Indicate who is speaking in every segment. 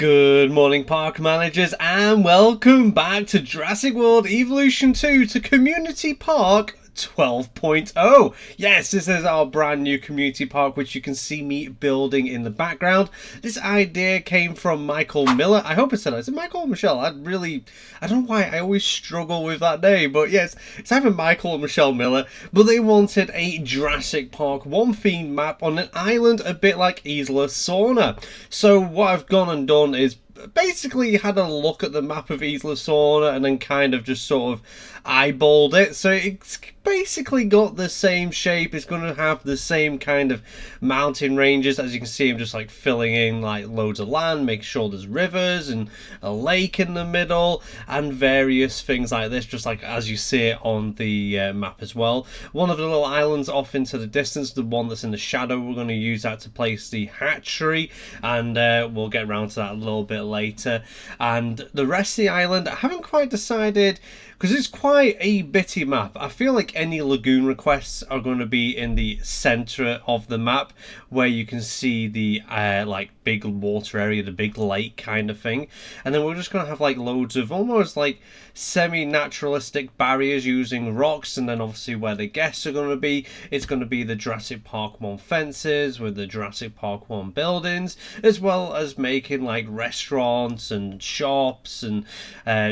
Speaker 1: Good morning, park managers, and welcome back to Jurassic World Evolution 2 to Community Park 12.0. Yes, this is our brand new community park, which you can see me building in the background. This idea came from Michael Miller. I hope I said it. Is it Michael or Michelle? I don't know why I always struggle with that name, but yes, it's either Michael or Michelle Miller. But they wanted a Jurassic Park 1 themed map on an island a bit like Isla Sorna. So what I've gone and done is basically had a look at the map of Isla Sorna and then kind of just sort of eyeballed it. So it's basically got the same shape. It's going to have the same kind of mountain ranges. As you can see, I'm just like filling in like loads of land, make sure there's rivers and a lake in the middle and various things like this, just like as you see it on the map as well. One of the little islands off into the distance, the one that's in the shadow, we're going to use that to place the hatchery, and we'll get around to that a little bit later. And the rest of the island, I haven't quite decided, because it's quite a bitty map. I feel like any lagoon requests are going to be in the center of the map, where you can see the like big water area, the big lake kind of thing. And then we're just going to have like loads of almost like semi-naturalistic barriers using rocks, and then obviously where the guests are going to be, it's going to be the Jurassic Park 1 fences with the Jurassic Park 1 buildings, as well as making like restaurants and shops and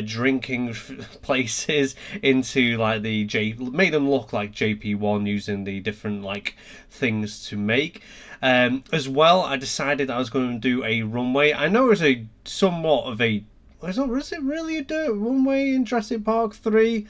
Speaker 1: drinking places into like the make them look like JP1 using the different like things to make. As well, I decided I was going to do a runway. I know it's a somewhat of a, is it really a dirt runway in Jurassic Park 3?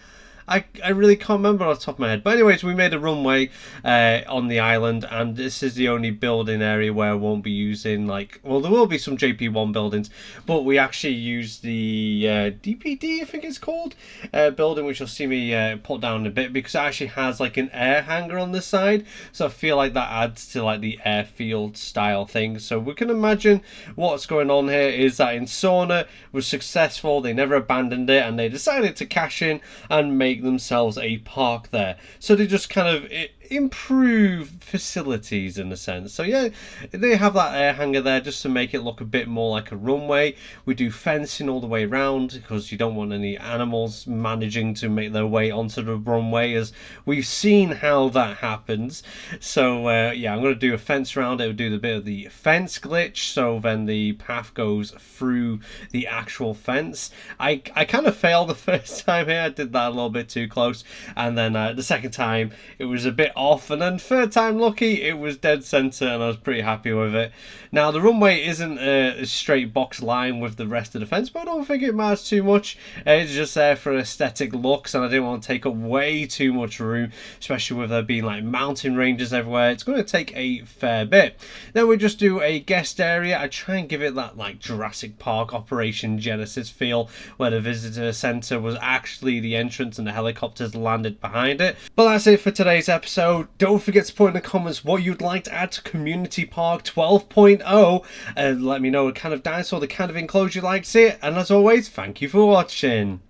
Speaker 1: I really can't remember off the top of my head. But anyways, we made a runway on the island, and this is the only building area where I won't be using, like, well, there will be some JP1 buildings, but we actually use the DPD, I think it's called, building, which you'll see me put down in a bit, because it actually has like an air hangar on the side, so I feel like that adds to like the airfield style thing. So we can imagine what's going on here is that in Sorna was successful, they never abandoned it, and they decided to cash in and make themselves a park there. So they just kind of improve facilities in a sense. So yeah, they have that air hangar there just to make it look a bit more like a runway. We do fencing all the way around because you don't want any animals managing to make their way onto the runway, as we've seen how that happens. So yeah, I'm going to do a fence around it. We'll do the bit of the fence glitch, so then the path goes through the actual fence. I kind of failed the first time here. I did that a little bit too close, and then the second time it was a bit off, and then third time lucky, it was dead center, and I was pretty happy with it. Now the runway isn't a straight box line with the rest of the fence, but I don't think it matters too much. It's just there for aesthetic looks, and I didn't want to take up way too much room, especially with there being like mountain ranges everywhere. It's going to take a fair bit. Then we just do a guest area. I try and give it that like Jurassic Park Operation Genesis feel, where the visitor center was actually the entrance and the helicopters landed behind it. But that's it for today's episode. Don't forget to put in the comments what you'd like to add to Community Park 12.0, and let me know what kind of dinosaur, the kind of enclosure you'd like to see it. And as always, thank you for watching.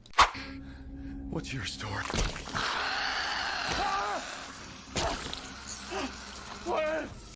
Speaker 2: What's your story?